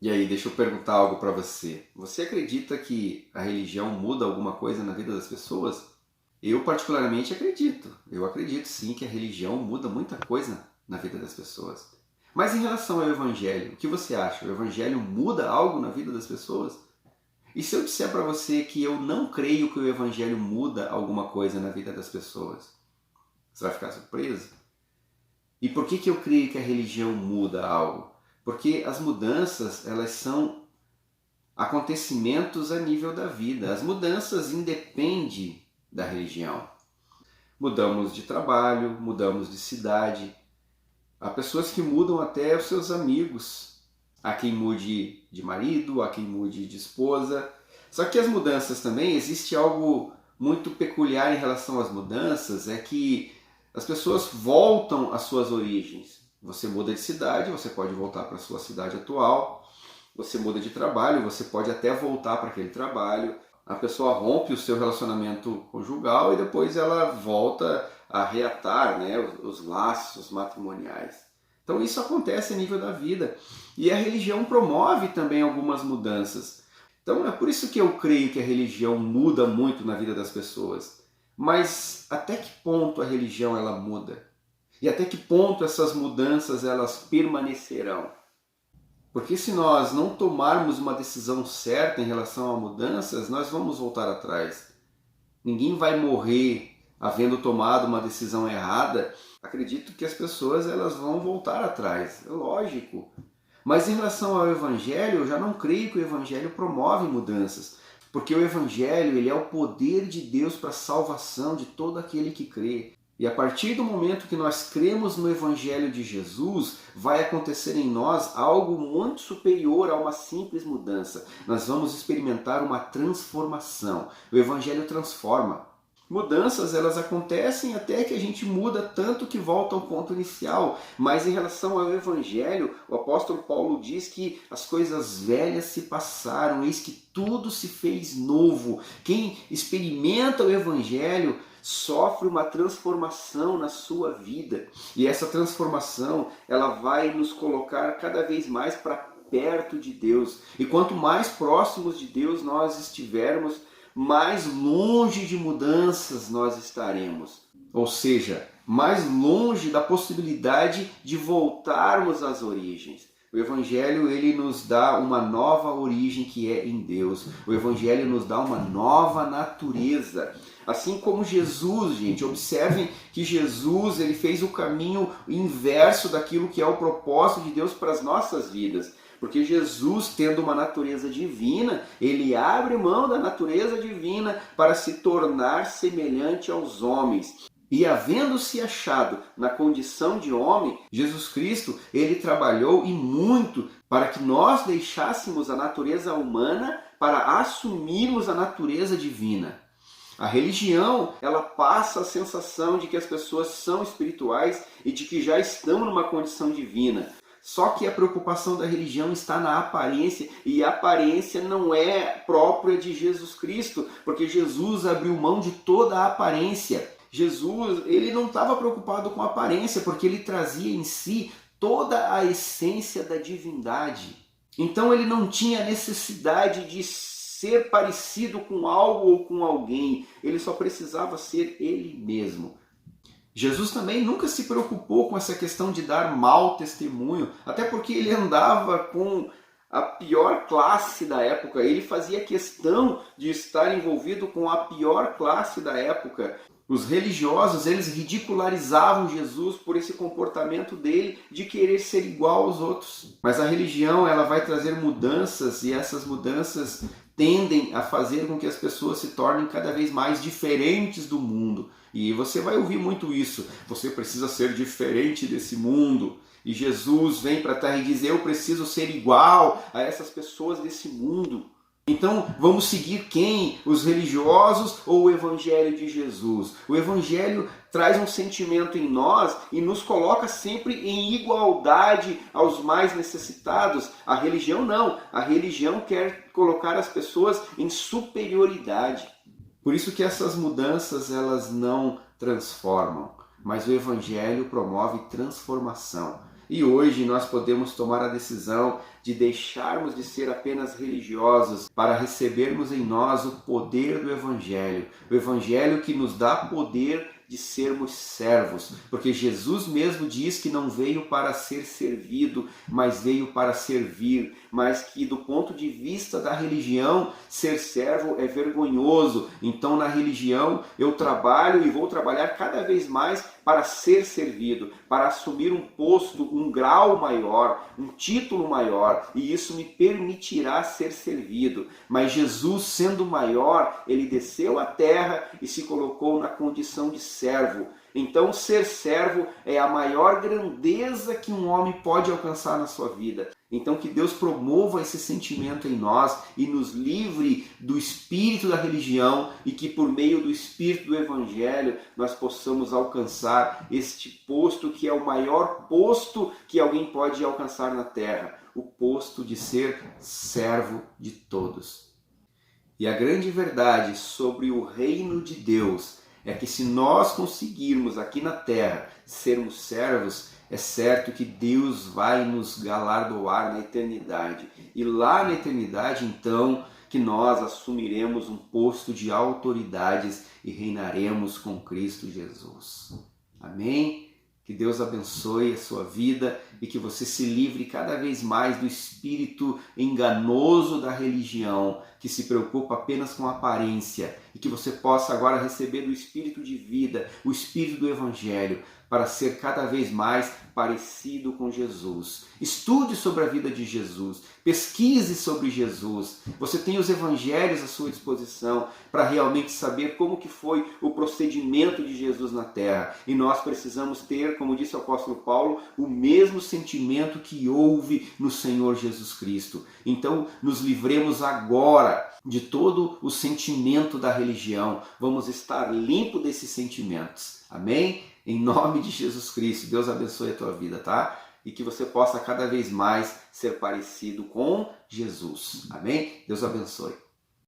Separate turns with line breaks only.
E aí, deixa eu perguntar algo para você. Você acredita que a religião muda alguma coisa na vida das pessoas? Eu particularmente acredito. Eu acredito sim que a religião muda muita coisa na vida das pessoas. Mas em relação ao evangelho, o que você acha? O evangelho muda algo na vida das pessoas? E se eu disser para você que eu não creio que o evangelho muda alguma coisa na vida das pessoas? Você vai ficar surpreso? E por que eu creio que a religião muda algo? Porque as mudanças, elas são acontecimentos a nível da vida. As mudanças independem da religião. Mudamos de trabalho, mudamos de cidade. Há pessoas que mudam até os seus amigos. Há quem mude de marido, há quem mude de esposa. Só que as mudanças também, existe algo muito peculiar em relação às mudanças, é que as pessoas voltam às suas origens. Você muda de cidade, você pode voltar para a sua cidade atual. Você muda de trabalho, você pode até voltar para aquele trabalho. A pessoa rompe o seu relacionamento conjugal e depois ela volta a reatar, né, os laços matrimoniais. Então isso acontece a nível da vida. E a religião promove também algumas mudanças. Então é por isso que eu creio que a religião muda muito na vida das pessoas. Mas até que ponto a religião ela muda? E até que ponto essas mudanças elas permanecerão? Porque se nós não tomarmos uma decisão certa em relação a mudanças, nós vamos voltar atrás. Ninguém vai morrer havendo tomado uma decisão errada. Acredito que as pessoas elas vão voltar atrás, é lógico. Mas em relação ao Evangelho, eu já não creio que o Evangelho promove mudanças. Porque o Evangelho ele é o poder de Deus para a salvação de todo aquele que crê. E a partir do momento que nós cremos no Evangelho de Jesus, vai acontecer em nós algo muito superior a uma simples mudança. Nós vamos experimentar uma transformação. O Evangelho transforma. Mudanças, elas acontecem até que a gente muda tanto que volta ao ponto inicial. Mas em relação ao Evangelho, o apóstolo Paulo diz que as coisas velhas se passaram, eis que tudo se fez novo. Quem experimenta o Evangelho sofre uma transformação na sua vida. E essa transformação, ela vai nos colocar cada vez mais para perto de Deus. E quanto mais próximos de Deus nós estivermos, mais longe de mudanças nós estaremos. Ou seja, mais longe da possibilidade de voltarmos às origens. O Evangelho ele nos dá uma nova origem que é em Deus. O Evangelho nos dá uma nova natureza. Assim como Jesus, gente, observem que Jesus ele fez o caminho inverso daquilo que é o propósito de Deus para as nossas vidas. Porque Jesus, tendo uma natureza divina, ele abre mão da natureza divina para se tornar semelhante aos homens. E havendo-se achado na condição de homem, Jesus Cristo, ele trabalhou e muito para que nós deixássemos a natureza humana para assumirmos a natureza divina. A religião, ela passa a sensação de que as pessoas são espirituais e de que já estão numa condição divina. Só que a preocupação da religião está na aparência, e a aparência não é própria de Jesus Cristo, porque Jesus abriu mão de toda a aparência. Jesus, ele não estava preocupado com a aparência, porque ele trazia em si toda a essência da divindade. Então ele não tinha necessidade de ser parecido com algo ou com alguém, ele só precisava ser ele mesmo. Jesus também nunca se preocupou com essa questão de dar mau testemunho, até porque ele andava com a pior classe da época, ele fazia questão de estar envolvido com a pior classe da época. Os religiosos, eles ridicularizavam Jesus por esse comportamento dele de querer ser igual aos outros. Mas a religião, ela vai trazer mudanças, e essas mudanças tendem a fazer com que as pessoas se tornem cada vez mais diferentes do mundo. E você vai ouvir muito isso. Você precisa ser diferente desse mundo. E Jesus vem para a terra e diz: eu preciso ser igual a essas pessoas desse mundo. Então vamos seguir quem? Os religiosos ou o Evangelho de Jesus? O Evangelho traz um sentimento em nós e nos coloca sempre em igualdade aos mais necessitados. A religião não. A religião quer colocar as pessoas em superioridade. Por isso que essas mudanças elas não transformam, mas o Evangelho promove transformação. E hoje nós podemos tomar a decisão de deixarmos de ser apenas religiosos para recebermos em nós o poder do Evangelho. O Evangelho que nos dá poder de sermos servos, porque Jesus mesmo diz que não veio para ser servido, mas veio para servir, mas que do ponto de vista da religião, ser servo é vergonhoso. Então na religião eu trabalho e vou trabalhar cada vez mais para ser servido, para assumir um posto, um grau maior, um título maior, e isso me permitirá ser servido. Mas Jesus, sendo maior, ele desceu à terra e se colocou na condição de servo. Então ser servo é a maior grandeza que um homem pode alcançar na sua vida. Então que Deus promova esse sentimento em nós e nos livre do espírito da religião e que por meio do espírito do Evangelho nós possamos alcançar este posto que é o maior posto que alguém pode alcançar na terra, o posto de ser servo de todos. E a grande verdade sobre o reino de Deus é que se nós conseguirmos aqui na terra sermos servos, é certo que Deus vai nos galardoar na eternidade. E lá na eternidade, então, que nós assumiremos um posto de autoridades e reinaremos com Cristo Jesus. Amém? Que Deus abençoe a sua vida e que você se livre cada vez mais do espírito enganoso da religião, que se preocupa apenas com a aparência, e que você possa agora receber do espírito de vida, o espírito do Evangelho, para ser cada vez mais parecido com Jesus. Estude sobre a vida de Jesus, pesquise sobre Jesus. Você tem os evangelhos à sua disposição para realmente saber como que foi o procedimento de Jesus na terra. E nós precisamos ter, como disse o apóstolo Paulo, o mesmo sentimento que houve no Senhor Jesus Cristo. Então, nos livremos agora de todo o sentimento da religião. Vamos estar limpo desses sentimentos. Amém? Em nome de Jesus Cristo, Deus abençoe a tua vida, tá? E que você possa cada vez mais ser parecido com Jesus. Amém? Deus abençoe.